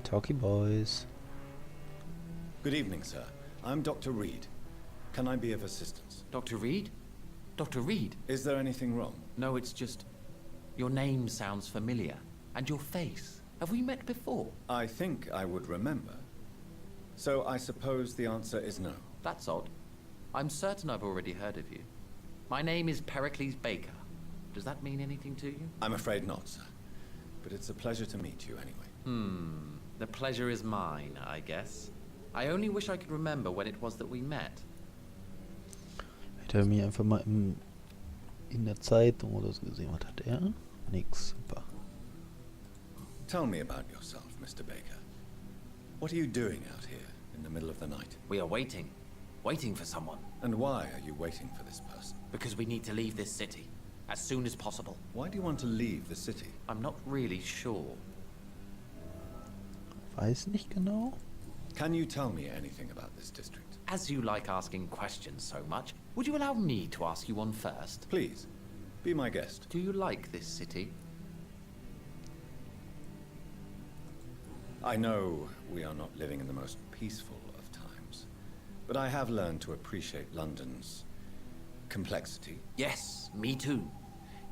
Talkie boys. Good evening, sir. I'm Dr. Reed. Can I be of assistance? Dr. Reed? Dr. Reed? Is there anything wrong? No, it's just... Your name sounds familiar. And your face. Have we met before? I think I would remember. So I suppose the answer is no. That's odd. I'm certain I've already heard of you. My name is Pericles Baker. Does that mean anything to you? I'm afraid not, sir. But it's a pleasure to meet you anyway. The pleasure is mine, I guess. I only wish I could remember when it was that we met. Hätte er mir einfach mal in der Zeitung oder so gesehen. Was hat er? Nix. Super. Tell me about yourself, Mr. Baker. What are you doing out here in the middle of the night? We are waiting. Waiting for someone. And why are you waiting for this person? Because we need to leave this city. As soon as possible. Why do you want to leave the city? I'm not really sure. Weiß nicht genau. Can you tell me anything about this district? As you like asking questions so much, would you allow me to ask you one first? Please, be my guest. Do you like this city? I know we are not living in the most peaceful of times, but I have learned to appreciate London's complexity. Yes, me too.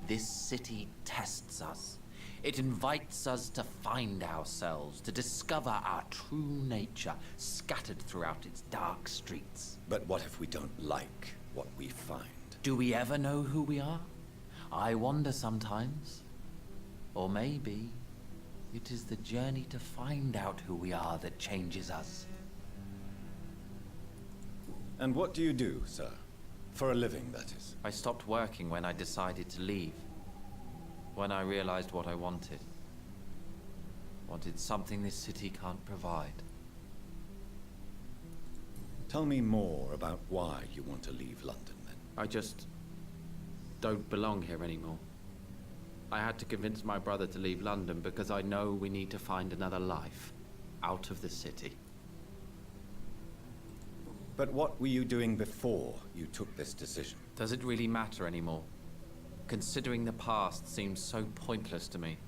This city tests us. It invites us to find ourselves, to discover our true nature scattered throughout its dark streets. But what if we don't like what we find? Do we ever know who we are? I wonder sometimes. Or maybe it is the journey to find out who we are that changes us. And what do you do, sir? For a living, that is. I stopped working when I decided to leave. When I realized what I wanted. Wanted something this city can't provide. Tell me more about why you want to leave London, then. I just don't belong here anymore. I had to convince my brother to leave London because I know we need to find another life out of the city. But what were you doing before you took this decision? Does it really matter anymore? Considering the past seems so pointless to me.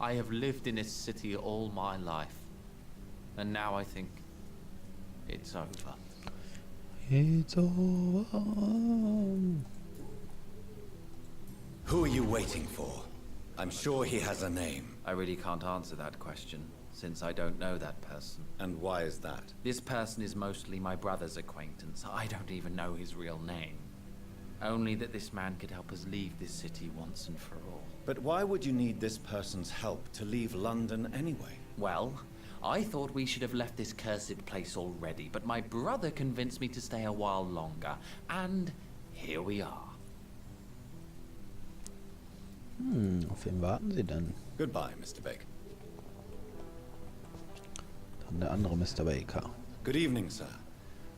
I have lived in this city all my life. And now I think it's over. It's over. Who are you waiting for? I'm sure he has a name. I really can't answer that question, since I don't know that person. And why is that? This person is mostly my brother's acquaintance. I don't even know his real name. Only that this man could help us leave this city once and for all. But why would you need this person's help to leave London anyway? Well, I thought we should have left this cursed place already, but my brother convinced me to stay a while longer. And here we are. Auf wen warten Sie denn? Goodbye, Mr. Baker. Dann der andere Mr. Baker. Good evening, sir.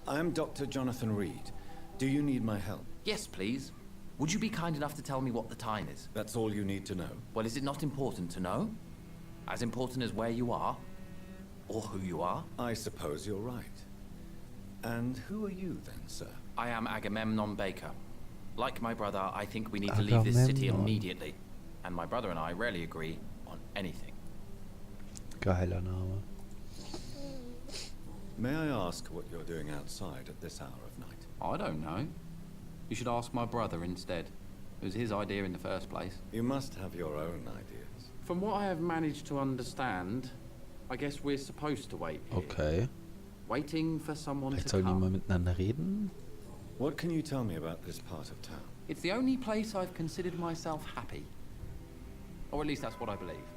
I am Dr. Jonathan Reed. Do you need my help? Yes, please. Would you be kind enough to tell me what the time is? That's all you need to know. Well, is it not important to know? As important as where you are? Or who you are? I suppose you're right. And who are you then, sir? I am Agamemnon Baker. Like my brother, I think we need to leave this city immediately. And my brother and I rarely agree on anything. Geiler Name. May I ask what you're doing outside at this hour of night? I don't know. You should ask my brother instead. It was his idea in the first place. You must have your own ideas. From what I have managed to understand, I guess we're supposed to wait here. Okay. Waiting for someone Vielleicht to sollen die mal come. miteinander reden. What can you tell me about this part of town? It's the only place I've considered myself happy. Or at least that's what I believe.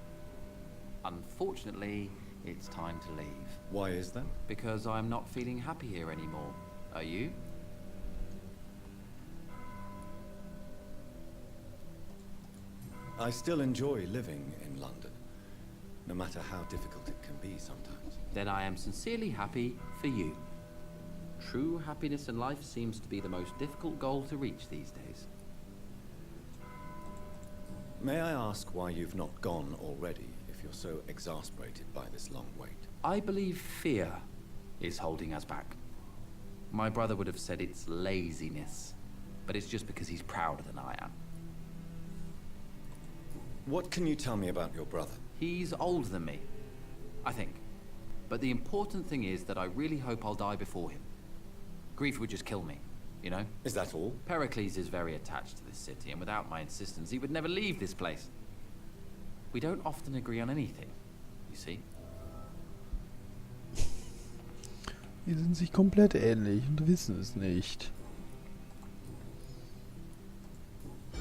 Unfortunately, it's time to leave. Why is that? Because I'm not feeling happy here anymore. Are you? I still enjoy living in London, no matter how difficult it can be sometimes. Then I am sincerely happy for you. True happiness in life seems to be the most difficult goal to reach these days. May I ask why you've not gone already, if you're so exasperated by this long wait? I believe fear is holding us back. My brother would have said it's laziness, but it's just because he's prouder than I am. What can you tell me about your brother? He's older than me, I think. But the important thing is that I really hope I'll die before him. Grief would just kill me, you know? Is that all? Pericles is very attached to this city, and without my insistence, he would never leave this place. We don't often agree on anything, you see. Die sind sich komplett ähnlich und wissen es nicht.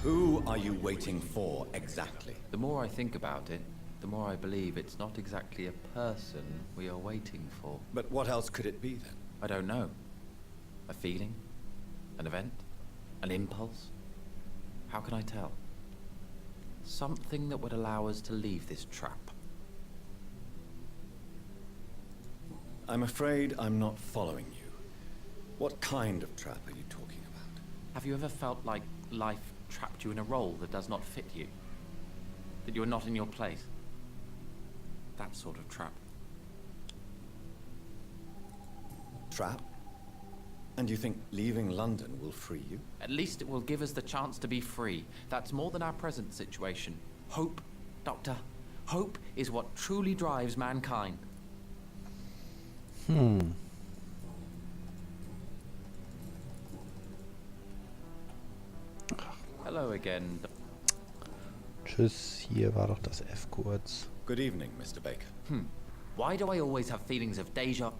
Who are you waiting for exactly? The more I think about it, the more I believe it's not exactly a person we are waiting for. But what else could it be then? I don't know. A feeling? An event? An impulse? How can I tell? Something that would allow us to leave this trap. I'm afraid I'm not following you. What kind of trap are you talking about? Have you ever felt like life trapped you in a role that does not fit you? That you're not in your place? That sort of trap. Trap? And you think leaving London will free you? At least it will give us the chance to be free. That's more than our present situation. Hope, Doctor. Hope is what truly drives mankind. Hello again. Tschüss, hier war doch das F kurz. Good evening, Mr. Baker. Why do I always have feelings of deja?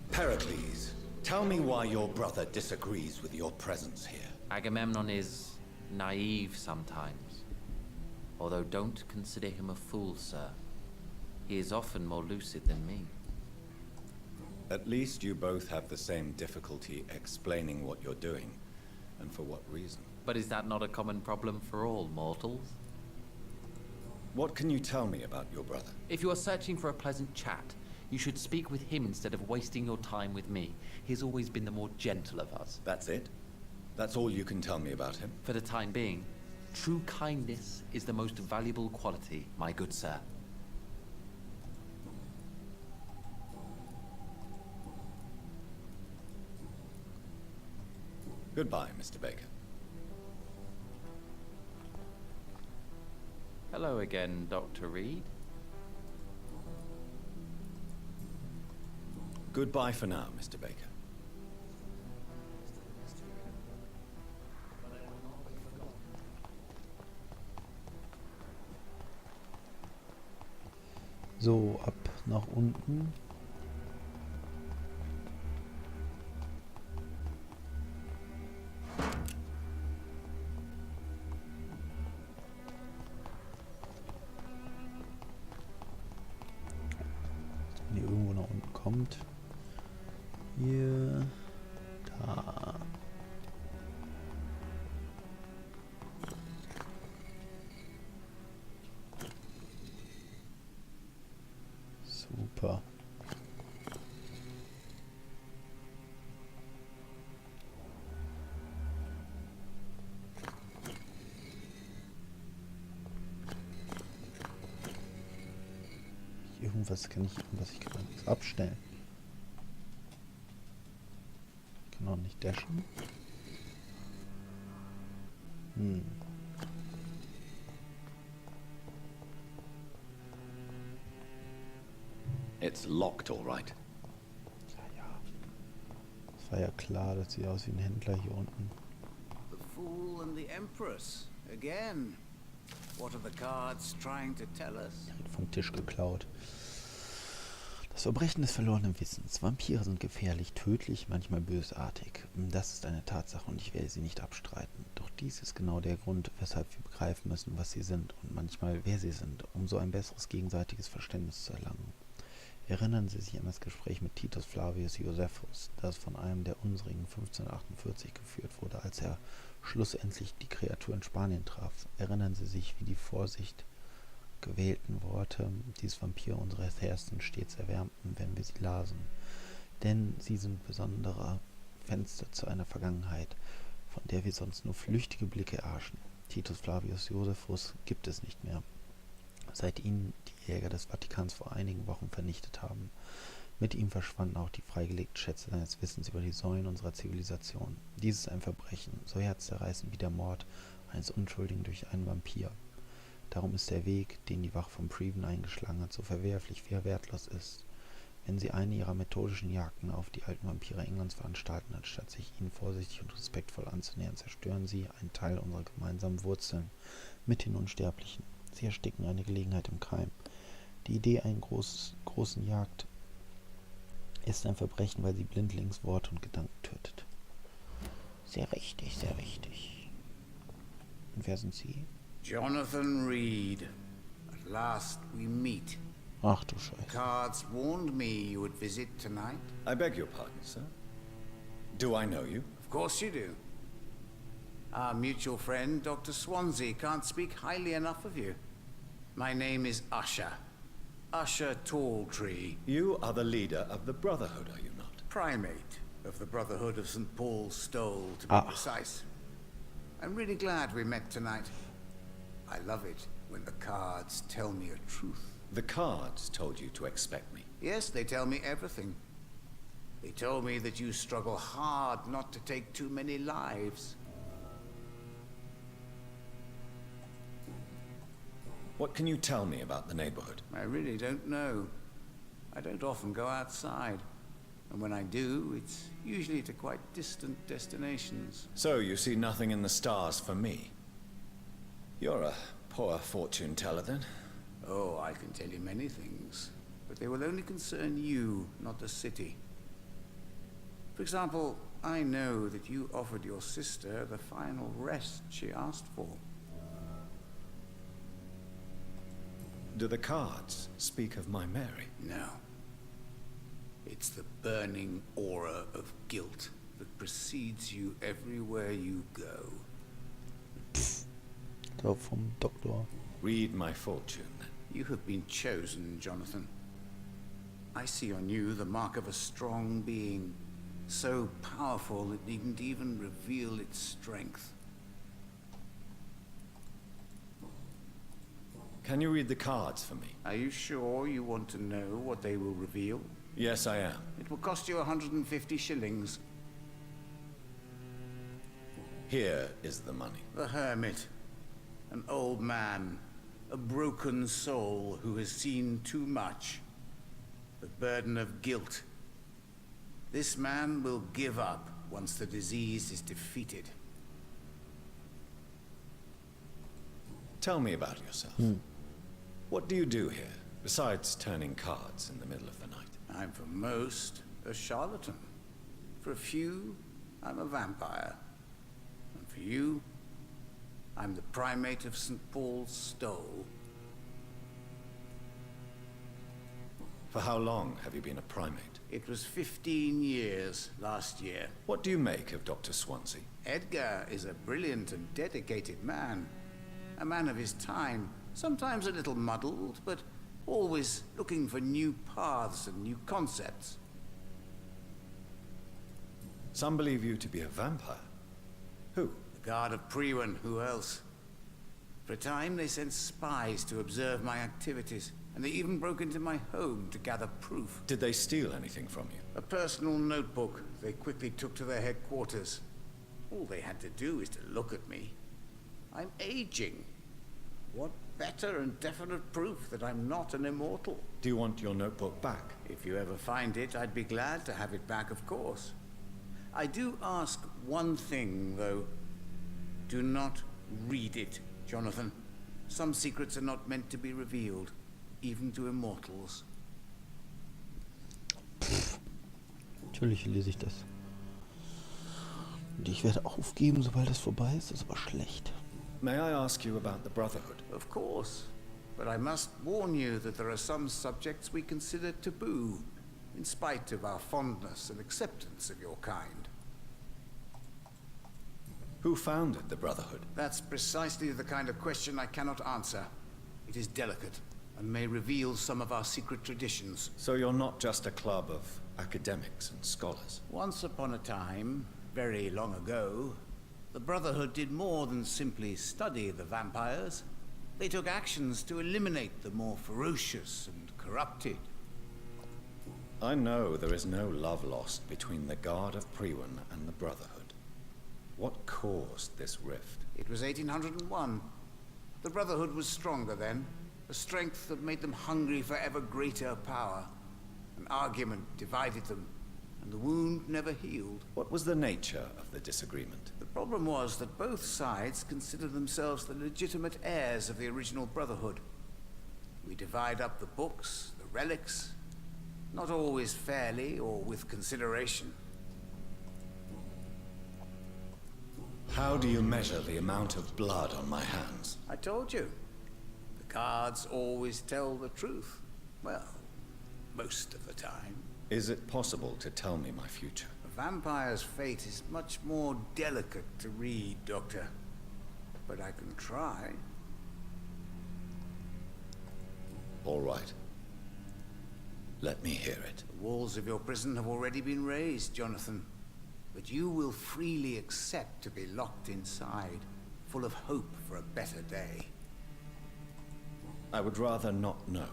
Pericles, tell me why your brother disagrees with your presence here. Agamemnon is naive sometimes. Although don't consider him a fool, sir. He is often more lucid than me. At least you both have the same difficulty explaining what you're doing, and for what reason. But is that not a common problem for all mortals? What can you tell me about your brother? If you are searching for a pleasant chat, you should speak with him instead of wasting your time with me. He has always been the more gentle of us. That's it? That's all you can tell me about him? For the time being, true kindness is the most valuable quality, my good sir. Goodbye, Mr. Baker. Hello again, Dr. Reed. Goodbye for now, Mr. Baker. So, ab nach unten. Wenn ihr irgendwo nach unten kommt. Hier. Da. Super. Irgendwas kann ich, ich kann nichts abstellen. Ich kann auch nicht dashen. It's locked, all right. Ja. Es war ja klar, das sieht aus wie ein Händler hier unten. The Fool and the Empress. Again. What are the cards trying to tell us? Wird vom Tisch geklaut. Das Verbrechen des verlorenen Wissens. Vampire sind gefährlich, tödlich, manchmal bösartig. Das ist eine Tatsache und ich werde sie nicht abstreiten. Doch dies ist genau der Grund, weshalb wir begreifen müssen, was sie sind und manchmal wer sie sind, um so ein besseres gegenseitiges Verständnis zu erlangen. Erinnern Sie sich an das Gespräch mit Titus Flavius Josephus, das von einem der unsrigen 1548 geführt wurde, als er schlussendlich die Kreatur in Spanien traf. Erinnern Sie sich, wie die Vorsicht gewählten Worte dieses Vampir unseres Herzen stets erwärmten, wenn wir sie lasen. Denn sie sind besondere Fenster zu einer Vergangenheit, von der wir sonst nur flüchtige Blicke erhaschen. Titus Flavius Josephus gibt es nicht mehr, seit ihn die Jäger des Vatikans vor einigen Wochen vernichtet haben. Mit ihm verschwanden auch die freigelegten Schätze seines Wissens über die Säulen unserer Zivilisation. Dies ist ein Verbrechen, so herzzerreißend wie der Mord eines Unschuldigen durch einen Vampir. Darum ist der Weg, den die Wache von Preven eingeschlagen hat, so verwerflich, wie er wertlos ist. Wenn sie eine ihrer methodischen Jagden auf die alten Vampire Englands veranstalten, anstatt sich ihnen vorsichtig und respektvoll anzunähern, zerstören sie einen Teil unserer gemeinsamen Wurzeln mit den Unsterblichen. Sie ersticken eine Gelegenheit im Keim. Die Idee einer großen Jagd ist ein Verbrechen, weil sie blindlings Worte und Gedanken tötet. Sehr richtig, sehr richtig. Und wer sind Sie? Jonathan Reed. At last we meet. Ach du Scheiße. Cards warned me you would visit tonight. I beg your pardon, sir. Do I know you? Of course you do. Our mutual friend, Dr. Swansea, can't speak highly enough of you. My name is Usher. Usher Talltree. You are the leader of the Brotherhood, are you not? Primate of the Brotherhood of St. Paul's Stole, to be precise. I'm really glad we met tonight. I love it when the cards tell me a truth. The cards told you to expect me. Yes, they tell me everything. They told me that you struggle hard not to take too many lives. What can you tell me about the neighborhood? I really don't know. I don't often go outside. And when I do, it's usually to quite distant destinations. So you see nothing in the stars for me? You're a poor fortune teller, then? Oh, I can tell you many things. But they will only concern you, not the city. For example, I know that you offered your sister the final rest she asked for. Do the cards speak of my Mary? No. It's the burning aura of guilt that precedes you everywhere you go. So vom Doktor. Read my fortune, then. You have been chosen, Jonathan. I see on you the mark of a strong being, so powerful it needn't even reveal its strength. Can you read the cards for me? Are you sure you want to know what they will reveal? Yes, I am. It will cost you 150 shillings. Here is the money. The Hermit. An old man. A broken soul who has seen too much. The burden of guilt. This man will give up once the disease is defeated. Tell me about yourself. What do you do here, besides turning cards in the middle of the night? I'm for most a charlatan. For a few, I'm a vampire. And for you, I'm the primate of St. Paul's Stole. For how long have you been a primate? It was 15 years last year. What do you make of Dr. Swansea? Edgar is a brilliant and dedicated man. A man of his time, sometimes a little muddled, but always looking for new paths and new concepts. Some believe you to be a vampire. Who? The Guard of Prewen, who else? For a time they sent spies to observe my activities, and they even broke into my home to gather proof. Did they steal anything from you? A personal notebook they quickly took to their headquarters. All they had to do is to look at me. I'm aging. What better and definite proof that I'm not an immortal? Do you want your notebook back? If you ever find it, I'd be glad to have it back, of course. I do ask one thing, though. Do not read it, Jonathan. Some secrets are not meant to be revealed, even to immortals. Natürlich lese ich das. Und ich werde aufgeben, sobald es vorbei ist. Das ist aber schlecht. May I ask you about the Brotherhood? Of course. But I must warn you that there are some subjects we consider taboo, in spite of our fondness and acceptance of your kind. Who founded the Brotherhood? That's precisely the kind of question I cannot answer. It is delicate, and may reveal some of our secret traditions. So you're not just a club of academics and scholars? Once upon a time, very long ago, the Brotherhood did more than simply study the vampires. They took actions to eliminate the more ferocious and corrupted. I know there is no love lost between the Guard of Prewen and the Brotherhood. What caused this rift? It was 1801. The Brotherhood was stronger then, a strength that made them hungry for ever greater power. An argument divided them, and the wound never healed. What was the nature of the disagreement? The problem was that both sides considered themselves the legitimate heirs of the original Brotherhood. We divide up the books, the relics, not always fairly or with consideration. How do you measure the amount of blood on my hands? I told you. The cards always tell the truth. Well, most of the time. Is it possible to tell me my future? A vampire's fate is much more delicate to read, Doctor. But I can try. All right. Let me hear it. The walls of your prison have already been raised, Jonathan. But you will freely accept to be locked inside, full of hope for a better day. I would rather not know.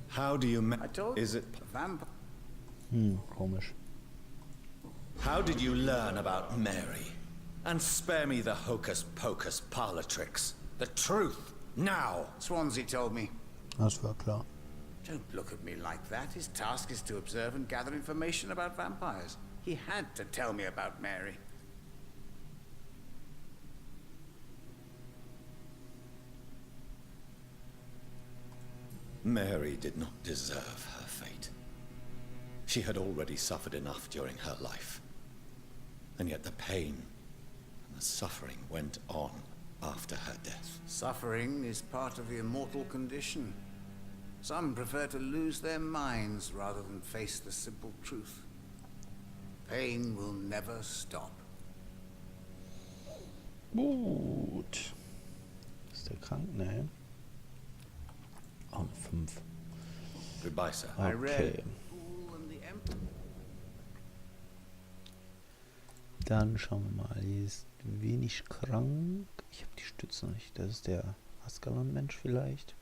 How do you I told you. Is it... Vampire. Komisch. How did you learn about Mary? And spare me the hocus-pocus parlor tricks. The truth, now! Swansea told me. Das war klar. Don't look at me like that. His task is to observe and gather information about vampires. He had to tell me about Mary. Mary did not deserve her fate. She had already suffered enough during her life. And yet the pain and the suffering went on after her death. Suffering is part of the immortal condition. Some prefer to lose their minds rather than face the simple truth. Pain will never stop. Gut. Ist der krank? Nee. Oh, 5. Goodbye, sir. I read Okay. Fool and the Emperor. Dann schauen wir mal. Die ist wenig krank. Ich habe die Stütze nicht. Das ist der Askalon-Mensch vielleicht.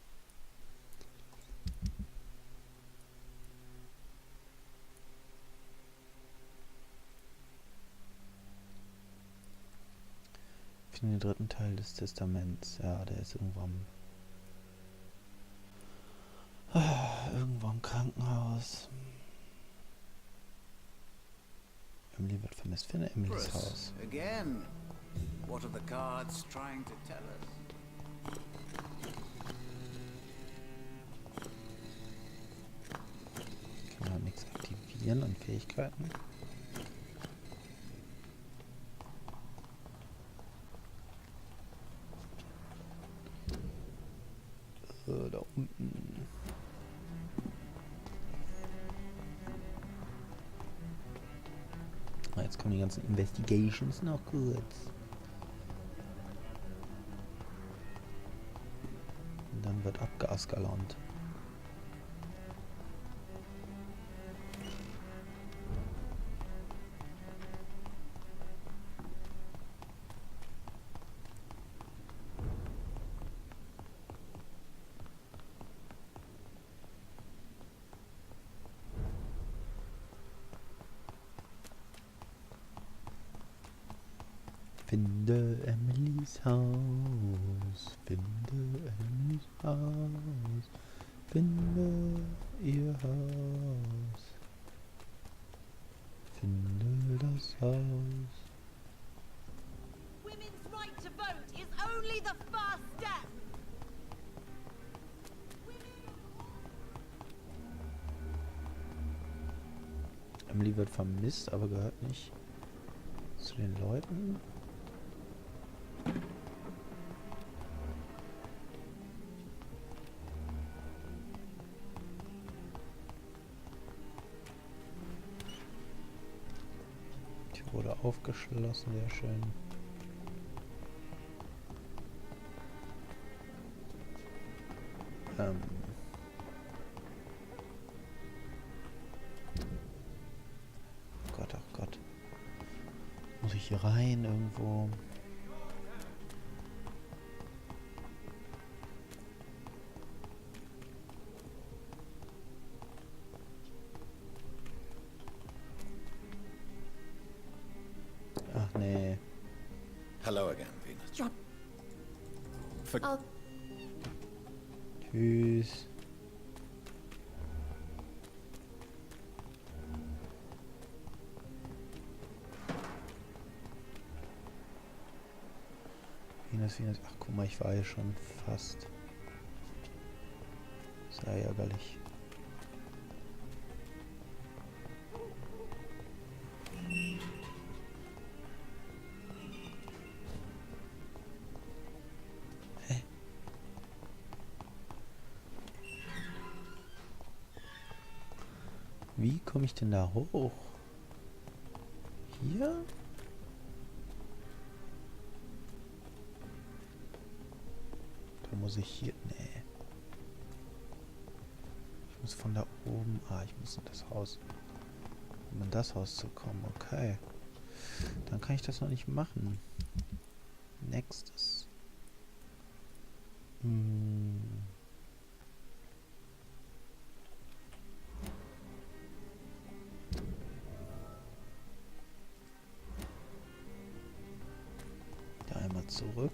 Finde den dritten Teil des Testaments. Ja, der ist irgendwo im Krankenhaus. Emily wird vermisst. Finde Emilys Haus. Again. What are the cards trying to tell us? Ich kann halt nichts aktivieren an Fähigkeiten. Da unten. Jetzt kommen die ganzen Investigations noch kurz. Und dann wird abgeaskalont. Finde Emilys Haus, finde Emilys Haus, finde ihr Haus, finde das Haus. Women's right to vote is only the first step. Emily wird vermisst, aber gehört nicht zu den Leuten. Die wurde aufgeschlossen, sehr schön. Gott, ach Gott. Muss ich hier rein irgendwo? nee. Hello again, Venus. Drop. For I'll. Tschüss. Venus. Ach, guck mal, ich war hier schon fast. Sehr ärgerlich. Hä? Wie komme ich denn da hoch? Hier? Da muss ich hier... Nee. Ich muss von da oben... Ah, ich muss in das Haus. Um in das Haus zu kommen. Okay. Dann kann ich das noch nicht machen. Nächstes. Da einmal zurück.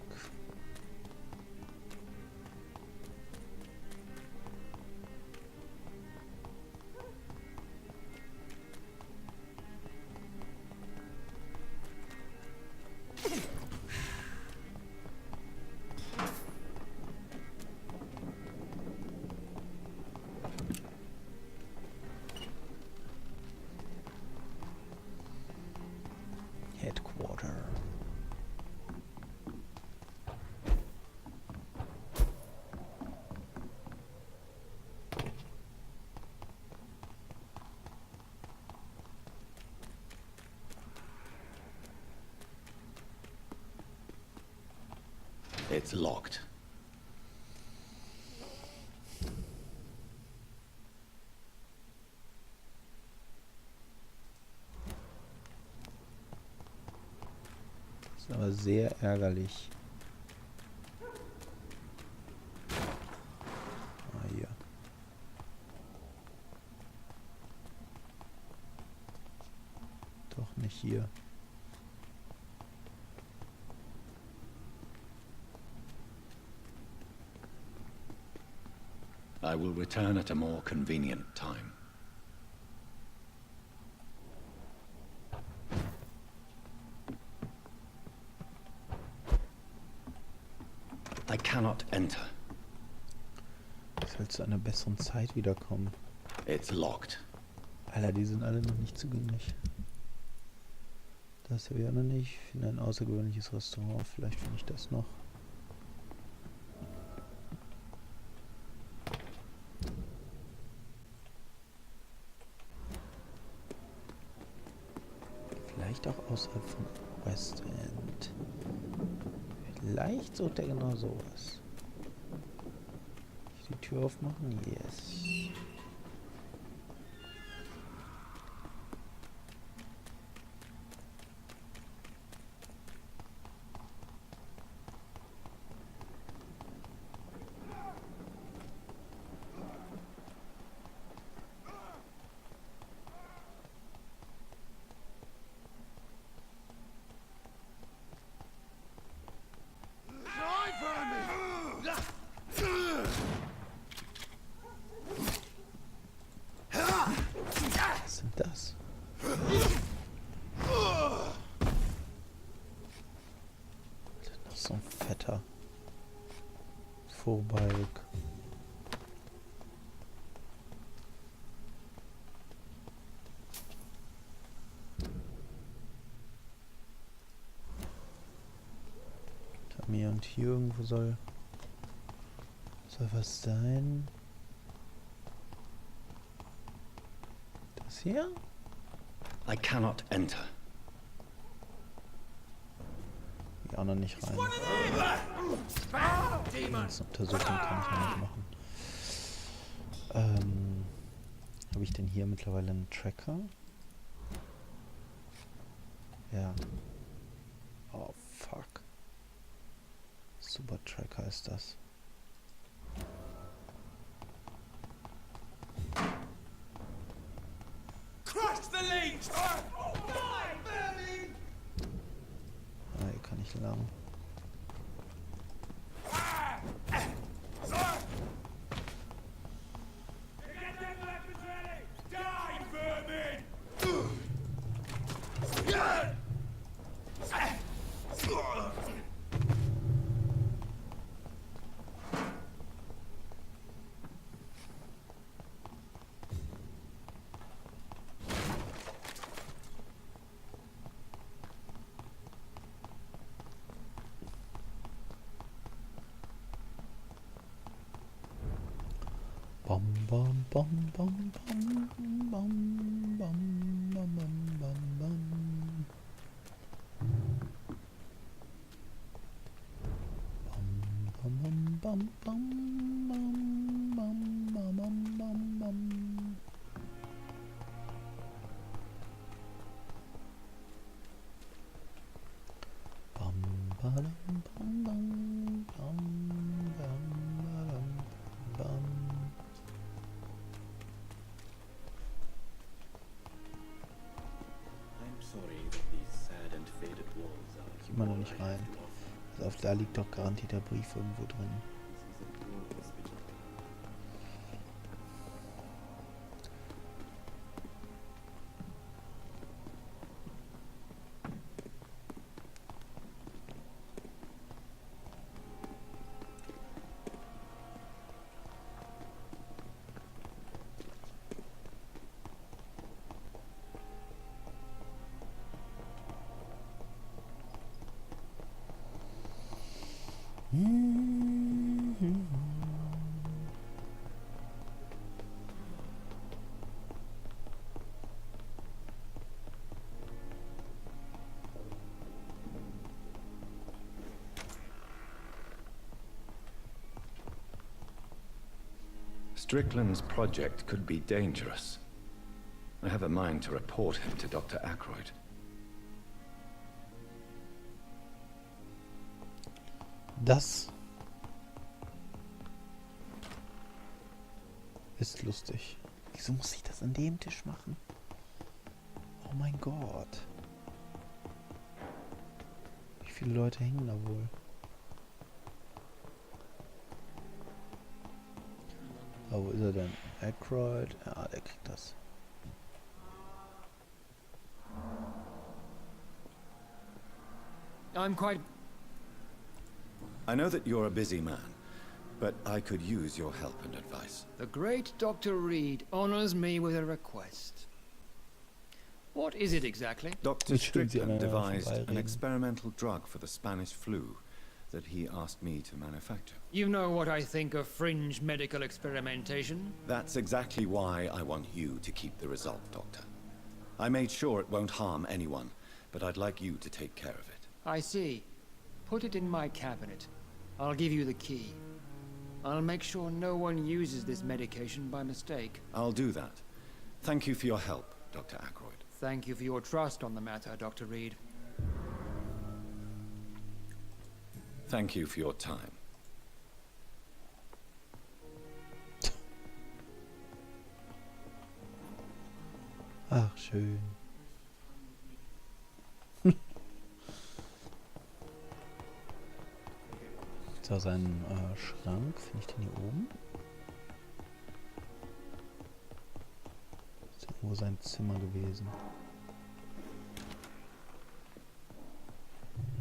Headquarter. it's locked. Das ist aber sehr ärgerlich. Ah, hier. Doch nicht hier. I will return at a more convenient time. I cannot enter. Ich soll zu einer besseren Zeit wiederkommen. It's locked. Alter, die sind alle noch nicht zugänglich. Das habe ich auch noch nicht. Ich finde ein außergewöhnliches Restaurant. Vielleicht finde ich das noch. Vielleicht auch außerhalb von West End. Vielleicht sucht er genau sowas. Ich die Tür aufmachen? Yes. Was sind das? Noch so ein fetter Vorbalg. Mir und hier irgendwo soll was sein. Das hier? I cannot enter. Die auch noch nicht rein. Das Untersuchung kann ich noch nicht machen. Habe ich denn hier mittlerweile einen Tracker? Ja. Oh, fuck. Super Tracker ist das. Crush the leech! nicht lang. Bom, bom, bom, bom, bom, bom, bom, bom, bom, bom, bom. Bom, bom, bom, bom, bom, bom, bom, bom, bom, bom. Bom, badum, bom, bom, bom, bom, badum, bom. Ich immer noch nicht rein. Also da liegt doch garantiert der Brief irgendwo drin. Strickland's project could be dangerous. I have a mind to report him to Dr. Ackroyd. Das ist lustig. Wieso muss ich das an dem Tisch machen? Oh mein Gott. Wie viele Leute hängen da wohl? Oh, wo ist er denn? Ackroyd? Ja, der kriegt das. I'm quite... I know that you're a busy man, but I could use your help and advice. The great Dr. Reed honors me with a request. What is it exactly? Dr. Strickland devised an experimental drug for the Spanish flu that he asked me to manufacture. You know what I think of fringe medical experimentation? That's exactly why I want you to keep the result, Doctor. I made sure it won't harm anyone, but I'd like you to take care of it. I see. Put it in my cabinet. I'll give you the key. I'll make sure no one uses this medication by mistake. I'll do that. Thank you for your help, Dr. Ackroyd. Thank you for your trust on the matter, Dr. Reed. Thank you for your time. Ach, schön. So, seinen Schrank, finde ich den hier oben? Ist irgendwo sein Zimmer gewesen.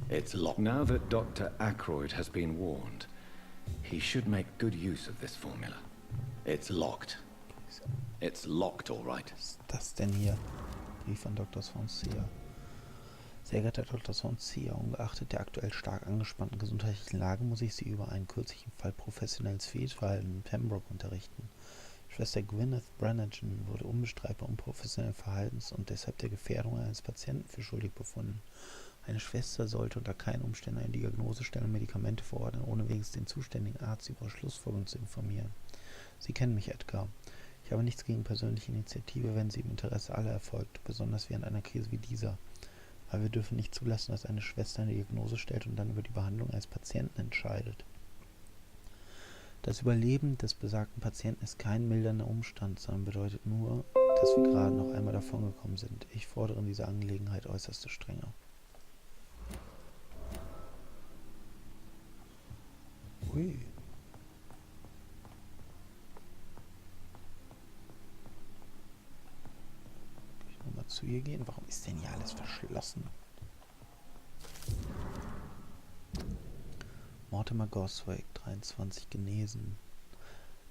It's locked. Now that Dr. Ackroyd has been warned, he should make good use of this formula. It's locked. It's locked, all right. Was ist das denn hier? Brief an Dr. Vampyr. Sehr geehrter Dr. Vampyr, ungeachtet der aktuell stark angespannten gesundheitlichen Lage muss ich Sie über einen kürzlichen Fall professionelles Fehlverhalten in Pembroke unterrichten. Schwester Gwyneth Brannigan wurde unbestreitbar unprofessionellen Verhaltens und deshalb der Gefährdung eines Patienten für schuldig befunden. Eine Schwester sollte unter keinen Umständen eine Diagnose stellen und Medikamente verordnen, ohne wenigstens den zuständigen Arzt über Schlussfolgerungen zu informieren. Sie kennen mich, Edgar. Ich habe nichts gegen persönliche Initiative, wenn sie im Interesse aller erfolgt, besonders während einer Krise wie dieser. Aber wir dürfen nicht zulassen, dass eine Schwester eine Diagnose stellt und dann über die Behandlung eines Patienten entscheidet. Das Überleben des besagten Patienten ist kein mildernder Umstand, sondern bedeutet nur, dass wir gerade noch einmal davongekommen sind. Ich fordere in dieser Angelegenheit äußerste Strenge. Ui. Kann ich nochmal zu ihr gehen? Warum ist denn hier alles verschlossen? Mortimer Goswick, 23, genesen.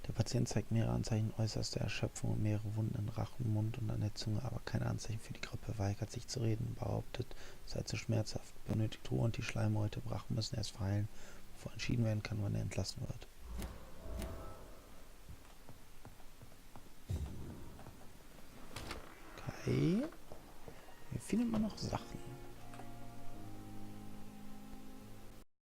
Der Patient zeigt mehrere Anzeichen äußerster Erschöpfung und mehrere Wunden an Rachen, Mund und an der Zunge, aber keine Anzeichen für die Grippe, weigert sich zu reden, behauptet, es sei zu schmerzhaft, benötigt Ruhe und die Schleimhäute, Rachen müssen erst verheilen, bevor entschieden werden kann, wann er entlassen wird. Okay. Hier findet man noch Sachen.